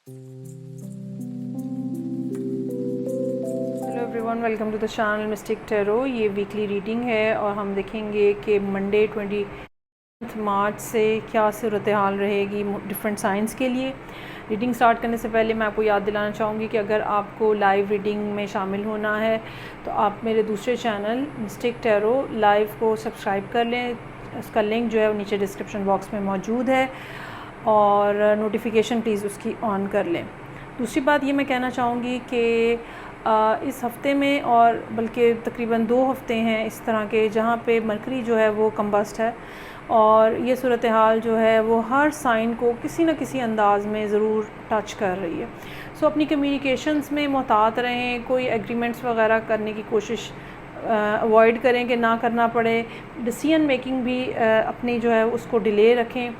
Hello everyone, welcome to the channel mystic tarot. ये weekly reading है और हम देखेंगे कि मंडे 20 मार्च से क्या सूरत हाल रहेगी डिफरेंट साइंस के लिए। रीडिंग स्टार्ट करने से पहले मैं आपको याद दिलाना चाहूँगी कि अगर आपको लाइव रीडिंग में शामिल होना है तो आप मेरे दूसरे चैनल मिस्टिक टैरो लाइव को सब्सक्राइब कर लें। उसका लिंक जो है वो नीचे डिस्क्रिप्शन बॉक्स में मौजूद है और नोटिफिकेशन प्लीज़ उसकी ऑन कर लें। दूसरी बात ये मैं कहना चाहूँगी कि इस हफ़्ते में और बल्कि तकरीबन 2 हफ़्ते हैं इस तरह के जहाँ पे मरकरी जो है वो कम्बस्ट है और ये सूरत हाल जो है वो हर साइन को किसी न किसी अंदाज़ में ज़रूर टच कर रही है। सो अपनी कम्युनिकेशंस में मोहतात रहें, कोई एग्रीमेंट्स वगैरह करने की कोशिश अवॉइड करें कि ना करना पड़े। डिसीजन मेकिंग भी अपनी जो है उसको डिले रखें।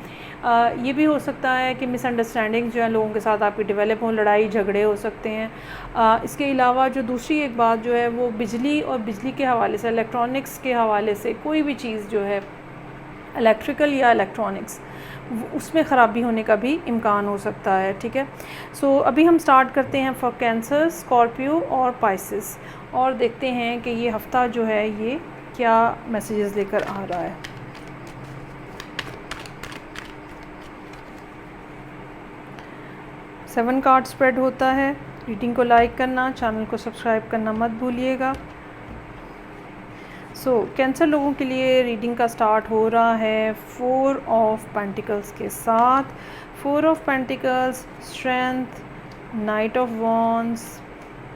ये भी हो सकता है कि मिसअंडरस्टैंडिंग जो है लोगों के साथ आपकी डेवलप हों, लड़ाई झगड़े हो सकते हैं। इसके अलावा जो दूसरी एक बात जो है वो बिजली और बिजली के हवाले से, इलेक्ट्रॉनिक्स के हवाले से कोई भी चीज़ जो है इलेक्ट्रिकल या इलेक्ट्रॉनिक्स उसमें ख़राबी होने का भी इम्कान हो सकता है। ठीक है, सो अभी हम स्टार्ट करते हैं फॉर कैंसर, स्कॉर्पियो और पाइसिस और देखते हैं कि ये हफ़्ता जो है ये क्या मैसेजेस लेकर आ रहा है। सेवन कार्ड स्प्रेड होता है। रीडिंग को लाइक करना, चैनल को सब्सक्राइब करना मत भूलिएगा। सो कैंसर लोगों के लिए रीडिंग का स्टार्ट हो रहा है 4 ऑफ पेंटिकल्स के साथ। 4 of pentacles, strength, night of wands,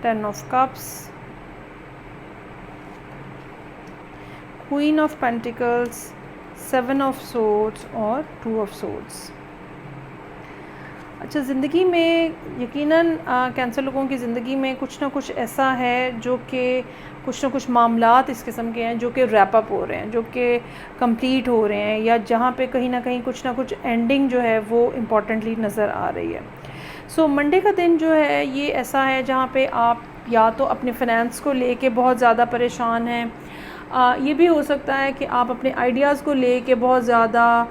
10 of cups, queen of pentacles, 7 of swords और 2 ऑफ सोर्ड्स। अच्छा, ज़िंदगी में यकीनन कैंसर लोगों की ज़िंदगी में कुछ ना कुछ ऐसा है जो कि कुछ ना कुछ मामलात इस किस्म के हैं जो कि रैप अप हो रहे हैं, जो कि कंप्लीट हो रहे हैं, या जहाँ पे कहीं ना कहीं कुछ ना कुछ एंडिंग जो है वो इम्पॉर्टेंटली नज़र आ रही है। सो मंडे का दिन जो है ये ऐसा है जहाँ पे आप या तो अपने फाइनेंस को लेके बहुत ज़्यादा परेशान हैं, ये भी हो सकता है कि आप अपने आइडियाज़ को लेके बहुत ज़्यादा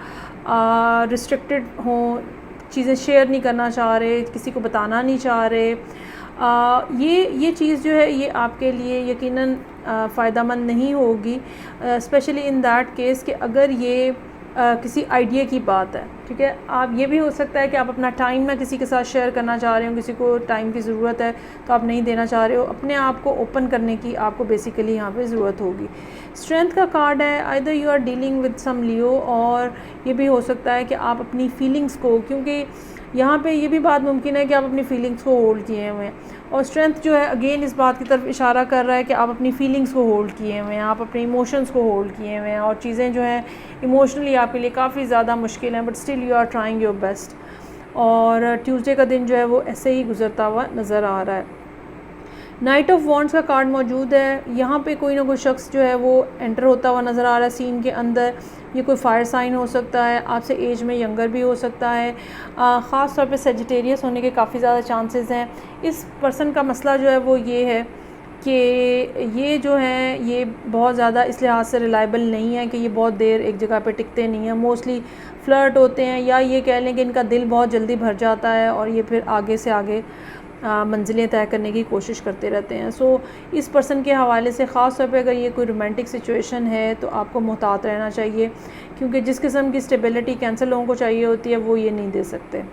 रिस्ट्रिक्टेड हों, चीज़ें शेयर नहीं करना चाह रहे, किसी को बताना नहीं चाह रहे। ये चीज़ जो है ये आपके लिए यकीनन फ़ायदेमंद नहीं होगी, स्पेशली इन दैट केस कि अगर ये किसी आइडिया की बात है। ठीक है, आप ये भी हो सकता है कि आप अपना टाइम ना किसी के साथ शेयर करना चाह रहे हो, किसी को टाइम की ज़रूरत है तो आप नहीं देना चाह रहे हो, अपने आप को ओपन करने की आपको बेसिकली यहाँ पे ज़रूरत होगी। स्ट्रेंथ का कार्ड है, either you are dealing with some Leo, और ये भी हो सकता है कि आप अपनी फीलिंग्स को, क्योंकि यहाँ पे ये भी बात मुमकिन है कि आप अपनी फीलिंग्स को होल्ड किए हुए हैं, और स्ट्रेंथ जो है अगेन इस बात की तरफ इशारा कर रहा है कि आप अपनी फीलिंग्स को होल्ड किए हुए हैं, आप अपने इमोशंस को होल्ड किए हुए हैं, और चीज़ें जो हैं इमोशनली आपके लिए काफ़ी ज़्यादा मुश्किल हैं, but still you are trying your best. और ट्यूसडे का दिन जो है वो ऐसे ही गुजरता हुआ नज़र आ रहा है। नाइट ऑफ वॉन्ड्स का कार्ड मौजूद है। यहाँ पे कोई ना कोई शख्स जो है वो एंटर होता हुआ नज़र आ रहा है सीन के अंदर। ये कोई फायर साइन हो सकता है, आपसे एज में यंगर भी हो सकता है। ख़ास तौर पे सेजिटेरियस होने के काफ़ी ज़्यादा चांसेस हैं। इस पर्सन का मसला जो है वो ये है कि ये जो है ये बहुत ज़्यादा इस लिहाज से रिलायबल नहीं है कि ये बहुत देर एक जगह पे टिकते नहीं हैं। मोस्टली फ्लर्ट होते हैं, या ये कह लें कि इनका दिल बहुत जल्दी भर जाता है और ये फिर आगे से आगे मंजिलें तय करने की कोशिश करते रहते हैं। सो इस पर्सन के हवाले से ख़ास तौर पे अगर ये कोई रोमांटिक सिचुएशन है तो आपको मोहतात रहना चाहिए, क्योंकि जिस किस्म की स्टेबिलिटी कैंसर लोगों को चाहिए होती है वो ये नहीं दे सकते।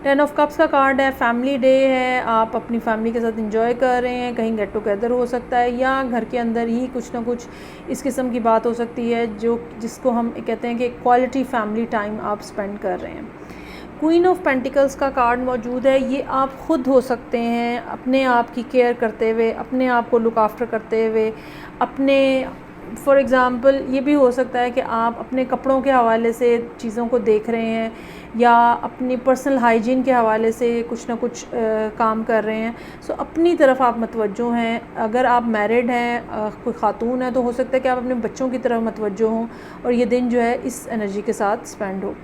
10 ऑफ कप्स का कार्ड है, फैमिली डे है, आप अपनी फैमिली के साथ इंजॉय कर रहे हैं, कहीं गेट टुगेदर हो सकता है, या घर के अंदर ही कुछ ना कुछ इस किस्म की बात हो सकती है जिसको हम कहते हैं कि क्वालिटी फैमिली टाइम आप स्पेंड कर रहे हैं। क्वीन ऑफ पेंटिकल्स का कार्ड मौजूद है। ये आप ख़ुद हो सकते हैं, अपने आप की केयर करते हुए, अपने आप को लुक आफ्टर करते हुए, अपने फॉर एग्ज़ाम्पल ये भी हो सकता है कि आप अपने कपड़ों के हवाले से चीज़ों को देख रहे हैं, या अपनी पर्सनल हाइजीन के हवाले से कुछ ना कुछ काम कर रहे हैं। सो अपनी तरफ आप मतवज्जो हैं। अगर आप मैरिड हैं, कोई ख़ातून है, तो हो सकता है कि आप अपने बच्चों की तरफ मतवज्जो हों और ये दिन जो है इस एनर्जी के साथ स्पेंड हो।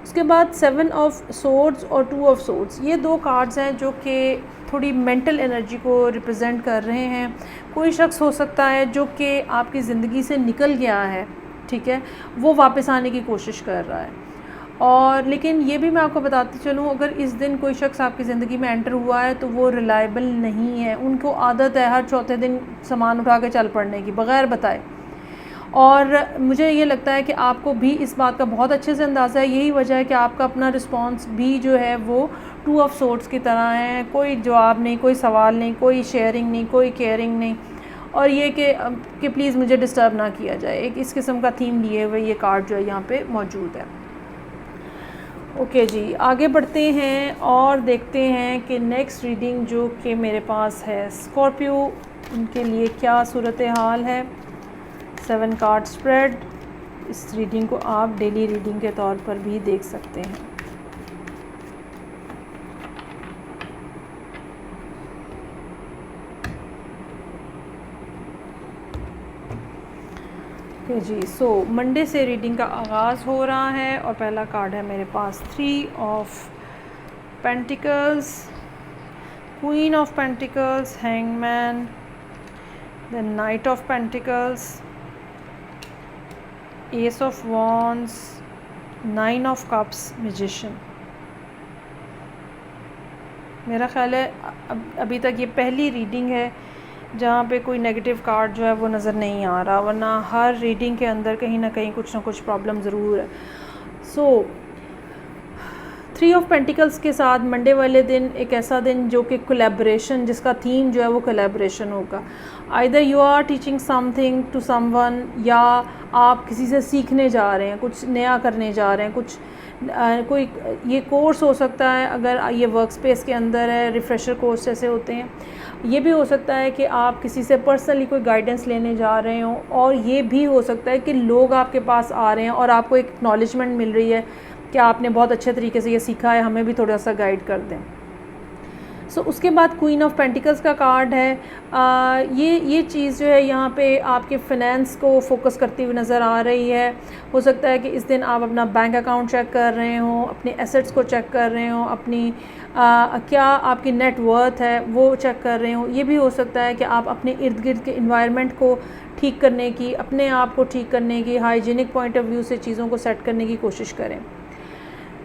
उसके बाद 7 ऑफ सोर्ड्स और 2 ऑफ सोर्ड्स, ये 2 कार्ड्स हैं जो कि थोड़ी मेंटल एनर्जी को रिप्रेजेंट कर रहे हैं। कोई शख्स हो सकता है जो कि आपकी ज़िंदगी से निकल गया है, ठीक है, वो वापस आने की कोशिश कर रहा है, और लेकिन ये भी मैं आपको बताती चलूँ, अगर इस दिन कोई शख्स आपकी ज़िंदगी में एंटर हुआ है तो वो रिलायबल नहीं है। उनको आदत है हर चौथे दिन सामान उठा के चल पड़ने की बग़ैर बताए। और मुझे ये लगता है कि आपको भी इस बात का बहुत अच्छे से अंदाज़ा है। यही वजह है कि आपका अपना रिस्पॉन्स भी जो है वो टू ऑफ सोर्ट्स की तरह है। कोई जवाब नहीं, कोई सवाल नहीं, कोई शेयरिंग नहीं, कोई केयरिंग नहीं, और ये कि प्लीज़ मुझे डिस्टर्ब ना किया जाए। एक इस किस्म का थीम लिए हुए ये कार्ड जो है यहाँ पे मौजूद है। ओके जी, आगे बढ़ते हैं और देखते हैं कि नेक्स्ट रीडिंग जो कि मेरे पास है स्कॉर्पियो, उनके लिए क्या सूरत हाल है। 7 कार्ड स्प्रेड। इस रीडिंग को आप डेली रीडिंग के तौर पर भी देख सकते हैं। ओके जी, सो मंडे से रीडिंग का आगाज़ हो रहा है और पहला कार्ड है मेरे पास 3 of pentacles, queen of pentacles, hangman, the night of pentacles, S of wands, 9 of cups, magician. मेरा ख़्याल है अभी तक ये पहली रीडिंग है जहाँ पे कोई नेगेटिव कार्ड जो है वो नज़र नहीं आ रहा, वरना हर रीडिंग के अंदर कहीं ना कहीं कुछ ना कुछ प्रॉब्लम ज़रूर है। सो 3 ऑफ पेंटिकल्स के साथ मंडे वाले दिन एक ऐसा दिन जो कि कोलैबोरेशन, जिसका थीम जो है वो कोलैबोरेशन होगा। Either you are teaching something to someone, या आप किसी से सीखने जा रहे हैं, कुछ नया करने जा रहे हैं, कुछ कोई ये कोर्स हो सकता है। अगर ये वर्क स्पेस के अंदर है, रिफ़्रेशर कोर्स जैसे होते हैं। ये भी हो सकता है कि आप किसी से पर्सनली कोई गाइडेंस लेने जा रहे हो, और ये भी हो सकता है कि लोग आपके पास आ रहे हैं और आपको एक एक्नॉलेजमेंट मिल रही है कि आपने बहुत अच्छे तरीके से ये सीखा है, हमें भी थोड़ा सा गाइड कर दें। सो उसके बाद क्वीन ऑफ पेंटिकल्स का कार्ड है। ये चीज़ जो है यहाँ पे आपके फाइनेंस को फोकस करती हुई नज़र आ रही है। हो सकता है कि इस दिन आप अपना बैंक अकाउंट चेक कर रहे हो, अपने एसेट्स को चेक कर रहे हो, अपनी क्या आपकी नेट वर्थ है वो चेक कर रहे हो। ये भी हो सकता है कि आप अपने इर्द गिर्द के इन्वायरमेंट को ठीक करने की, अपने आप को ठीक करने की, हाइजीनिक पॉइंट ऑफ व्यू से चीज़ों को सेट करने की कोशिश करें।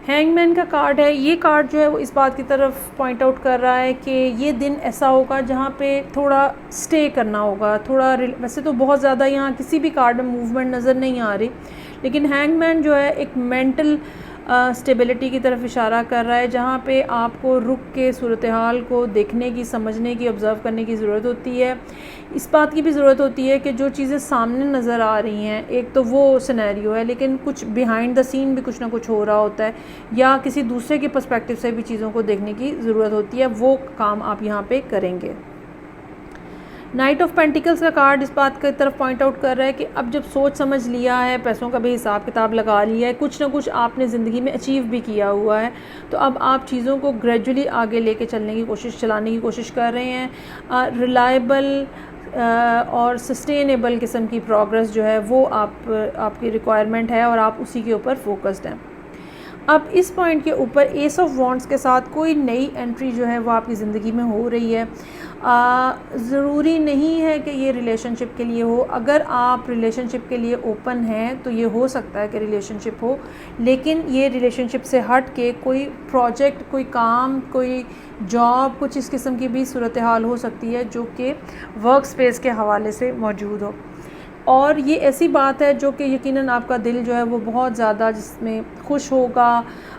हैंगमैन का कार्ड है। ये कार्ड जो है वो इस बात की तरफ पॉइंट आउट कर रहा है कि ये दिन ऐसा होगा जहाँ पे थोड़ा स्टे करना होगा, थोड़ा वैसे तो बहुत ज़्यादा यहाँ किसी भी कार्ड में मूवमेंट नज़र नहीं आ रही, लेकिन हैंगमैन जो है एक मेंटल स्टेबिलिटी की तरफ इशारा कर रहा है, जहाँ पे आपको रुक के सूरत हाल को देखने की, समझने की, ऑब्ज़र्व करने की ज़रूरत होती है। इस बात की भी ज़रूरत होती है कि जो चीज़ें सामने नज़र आ रही हैं, एक तो वो सिनेरियो है, लेकिन कुछ बिहाइंड द सीन भी कुछ ना कुछ हो रहा होता है, या किसी दूसरे के पर्सपेक्टिव से भी चीज़ों को देखने की ज़रूरत होती है। वो काम आप यहाँ पे करेंगे। नाइट ऑफ पेंटिकल्स का कार्ड इस बात की तरफ पॉइंट आउट कर रहा है कि अब जब सोच समझ लिया है, पैसों का भी हिसाब किताब लगा लिया है, कुछ ना कुछ आपने ज़िंदगी में अचीव भी किया हुआ है, तो अब आप चीज़ों को ग्रेजुअली आगे लेके चलाने की कोशिश कर रहे हैं। रिलायबल और सस्टेनेबल किस्म की प्रोग्रेस जो है वो आपकी रिक्वायरमेंट है, और आप उसी के ऊपर फोकस्ड हैं। अब इस पॉइंट के ऊपर एस ऑफ वॉन्ड्स के साथ कोई नई एंट्री जो है वो आपकी ज़िंदगी में हो रही है। ज़रूरी नहीं है कि ये रिलेशनशिप के लिए हो। अगर आप रिलेशनशिप के लिए ओपन हैं तो ये हो सकता है कि रिलेशनशिप हो, लेकिन ये रिलेशनशिप से हट के कोई प्रोजेक्ट, कोई काम, कोई जॉब, कुछ इस किस्म की भी सूरत हाल हो सकती है जो कि वर्क स्पेस के हवाले से मौजूद हो। और ये ऐसी बात है जो कि यकीनन आपका दिल जो है वो बहुत ज़्यादा जिसमें खुश होगा।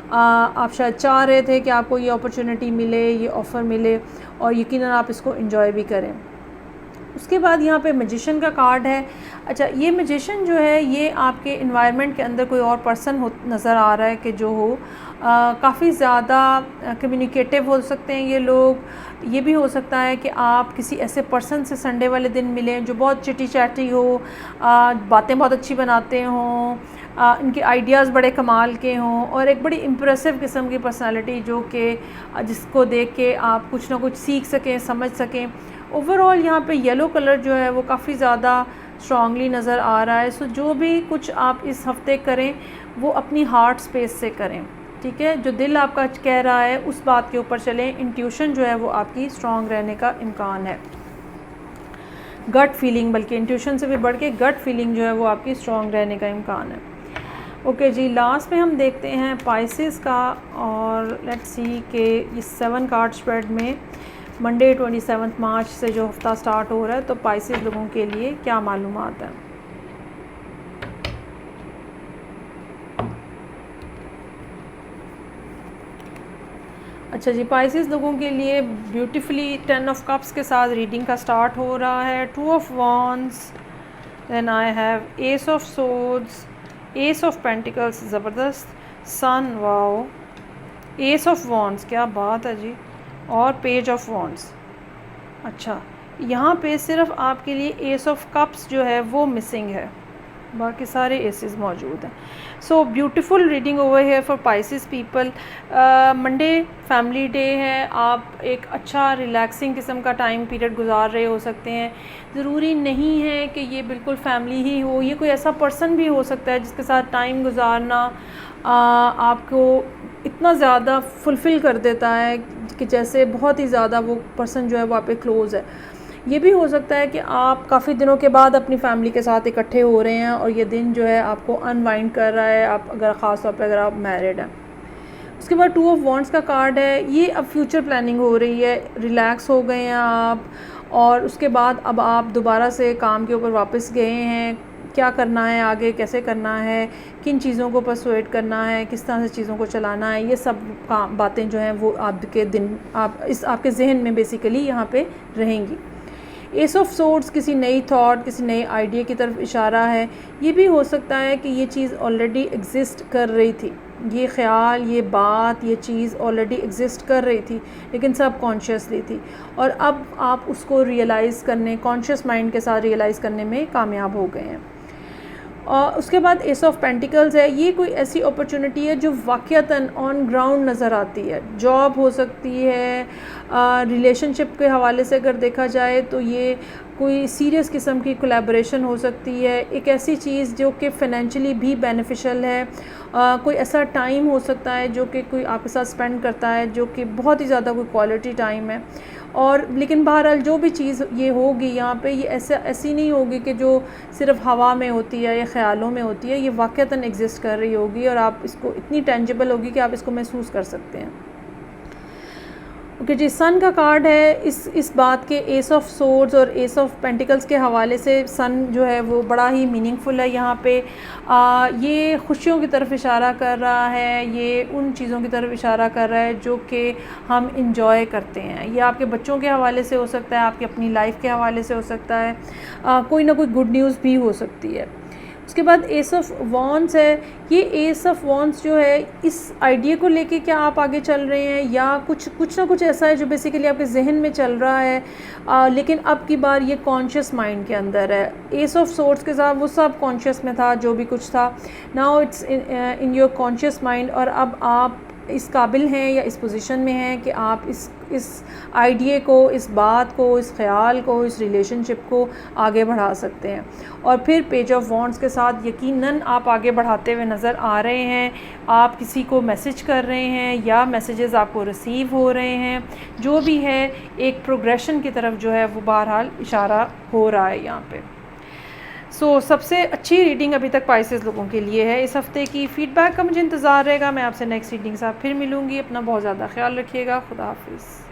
आप शायद चाह रहे थे कि आपको ये अपॉर्चुनिटी मिले, ये ऑफ़र मिले, और यकीनन आप इसको एंजॉय भी करें। उसके बाद यहाँ पे मैजिशियन का कार्ड है। अच्छा, ये मैजिशियन जो है ये आपके इन्वायरमेंट के अंदर कोई और पर्सन नज़र आ रहा है कि जो हो काफ़ी ज़्यादा कम्युनिकेटिव हो सकते हैं ये लोग। ये भी हो सकता है कि आप किसी ऐसे पर्सन से संडे वाले दिन मिलें जो बहुत चिटी चैटी हो, बातें बहुत अच्छी बनाते हों, इनके आइडियाज़ बड़े कमाल के हों, और एक बड़ी इम्प्रेसिव किस्म की पर्सनालिटी जो कि जिसको देख के आप कुछ ना कुछ सीख सकें, समझ सकें। ओवरऑल यहाँ पे येलो कलर जो है वो काफ़ी ज़्यादा स्ट्रॉन्गली नज़र आ रहा है। सो जो भी कुछ आप इस हफ़्ते करें वो अपनी हार्ट स्पेस से करें, ठीक है। जो दिल आपका कह रहा है उस बात के ऊपर चलें। इंट्यूशन जो है वो आपकी स्ट्रॉन्ग रहने का इम्कान है। गट फीलिंग, बल्कि इंट्यूशन से भी बढ़ के गट फीलिंग जो है वो आपकी स्ट्रॉन्ग रहने का इम्कान है। ओके जी, लास्ट में हम देखते हैं पाइसेस का, और लेट्स सी कि इस 7 कार्ड स्प्रेड में मंडे 27 मार्च से जो हफ्ता स्टार्ट हो रहा है, तो पाइसेस लोगों के लिए क्या मालूमात है। अच्छा जी, पाइसेस लोगों के लिए ब्यूटीफुली 10 ऑफ कप्स के साथ रीडिंग का स्टार्ट हो रहा है। 2 of wands, then I have ace of swords, ace of pentacles, ज़बरदस्त, sun, wow, ace of wands, क्या बात है जी, और पेज ऑफ वॉन्ड्स। अच्छा, यहाँ पे सिर्फ आपके लिए एस ऑफ कप्स जो है वो मिसिंग है, बाकी सारे एसेस मौजूद हैं। So beautiful reading over here for Pisces people. Monday family day है, आप एक अच्छा रिलैक्सिंग किस्म का टाइम पीरियड गुजार रहे हो सकते हैं। ज़रूरी नहीं है कि ये बिल्कुल फैमिली ही हो, ये कोई ऐसा पर्सन भी हो सकता है जिसके साथ टाइम गुजारना आपको इतना ज़्यादा फुलफ़िल कर देता है कि जैसे बहुत ही ज़्यादा वो पर्सन जो है वो आप पे क्लोज़ है। ये भी हो सकता है कि आप काफ़ी दिनों के बाद अपनी फैमिली के साथ इकट्ठे हो रहे हैं और ये दिन जो है आपको अनवाइंड कर रहा है, आप अगर ख़ास तौर पे अगर आप मैरिड हैं। उसके बाद 2 ऑफ वॉन्ड्स का कार्ड है, ये अब फ्यूचर प्लानिंग हो रही है, रिलैक्स हो गए हैं आप, और उसके बाद अब आप दोबारा से काम के ऊपर वापस गए हैं, क्या करना है आगे, कैसे करना है, किन चीज़ों को परसुएट करना है, किस तरह से चीज़ों को चलाना है, ये सब काम बातें जो हैं वो आपके दिन आपके जहन में बेसिकली यहाँ पे रहेंगी। एस ऑफ सोर्ड्स किसी नई थॉट, किसी नए आइडिया की तरफ इशारा है। ये भी हो सकता है कि ये चीज़ ऑलरेडी एग्जिस्ट कर रही थी, ये ख़्याल, ये बात, ये चीज़ ऑलरेडी एग्जिस्ट कर रही थी लेकिन सब कॉन्शियसली थी, और अब आप उसको रियलाइज़ करने, कॉन्शियस माइंड के साथ रियलाइज़ करने में कामयाब हो गए हैं। और उसके बाद एस ऑफ पेंटिकल्स है, ये कोई ऐसी अपॉर्चुनिटी है जो वाक़यतन ऑन ग्राउंड नज़र आती है। जॉब हो सकती है, रिलेशनशिप के हवाले से अगर देखा जाए तो ये कोई सीरियस किस्म की कोलैबोरेशन हो सकती है, एक ऐसी चीज़ जो कि फ़ाइनेंशियली भी बेनिफिशियल है। कोई ऐसा टाइम हो सकता है जो कि कोई आपके साथ स्पेंड करता है जो कि बहुत ही ज़्यादा कोई क्वालिटी टाइम है। और लेकिन बहरहाल जो भी चीज़ ये होगी यहाँ पे, ये ऐसी नहीं होगी कि जो सिर्फ हवा में होती है या ख़्यालों में होती है, ये वाक़यतन एग्जिस्ट कर रही होगी और आप इसको इतनी टेंजिबल होगी कि आप इसको महसूस कर सकते हैं। ओके जी, सन का कार्ड है, इस बात के एस ऑफ सोर्ड्स और एस ऑफ पेंटिकल्स के हवाले से सन जो है वो बड़ा ही मीनिंगफुल है यहाँ पे। ये खुशियों की तरफ इशारा कर रहा है, ये उन चीज़ों की तरफ इशारा कर रहा है जो कि हम इंजॉय करते हैं। ये आपके बच्चों के हवाले से हो सकता है, आपकी अपनी लाइफ के हवाले से हो सकता है, कोई ना कोई गुड न्यूज़ भी हो सकती है। उसके बाद एस ऑफ वॉन्ड्स है, ये एस ऑफ वॉन्ड्स जो है इस आइडिया को लेके क्या आप आगे चल रहे हैं या कुछ ना कुछ ऐसा है जो बेसिकली आपके जहन में चल रहा है, लेकिन अब की बार ये कॉन्शियस माइंड के अंदर है। एस ऑफ सोर्ड्स के साथ वो सब कॉन्शियस में था जो भी कुछ था, now it's in your conscious mind, और अब आप इस काबिल हैं या इस पोजीशन में हैं कि आप इस आइडिया को, इस बात को, इस ख़्याल को, इस रिलेशनशिप को आगे बढ़ा सकते हैं। और फिर पेज ऑफ वॉन्ड्स के साथ यकीनन आप आगे बढ़ाते हुए नज़र आ रहे हैं, आप किसी को मैसेज कर रहे हैं या मैसेजेस आपको रिसीव हो रहे हैं, जो भी है एक प्रोग्रेशन की तरफ जो है वो बहरहाल इशारा हो रहा है यहाँ पे। सबसे अच्छी रीडिंग अभी तक पाइसेस लोगों के लिए है इस हफ़्ते की। फ़ीडबैक का मुझे इंतज़ार रहेगा, मैं आपसे नेक्स्ट रीडिंग के साथ फिर मिलूँगी। अपना बहुत ज़्यादा ख्याल रखिएगा, खुदा हाफिज़।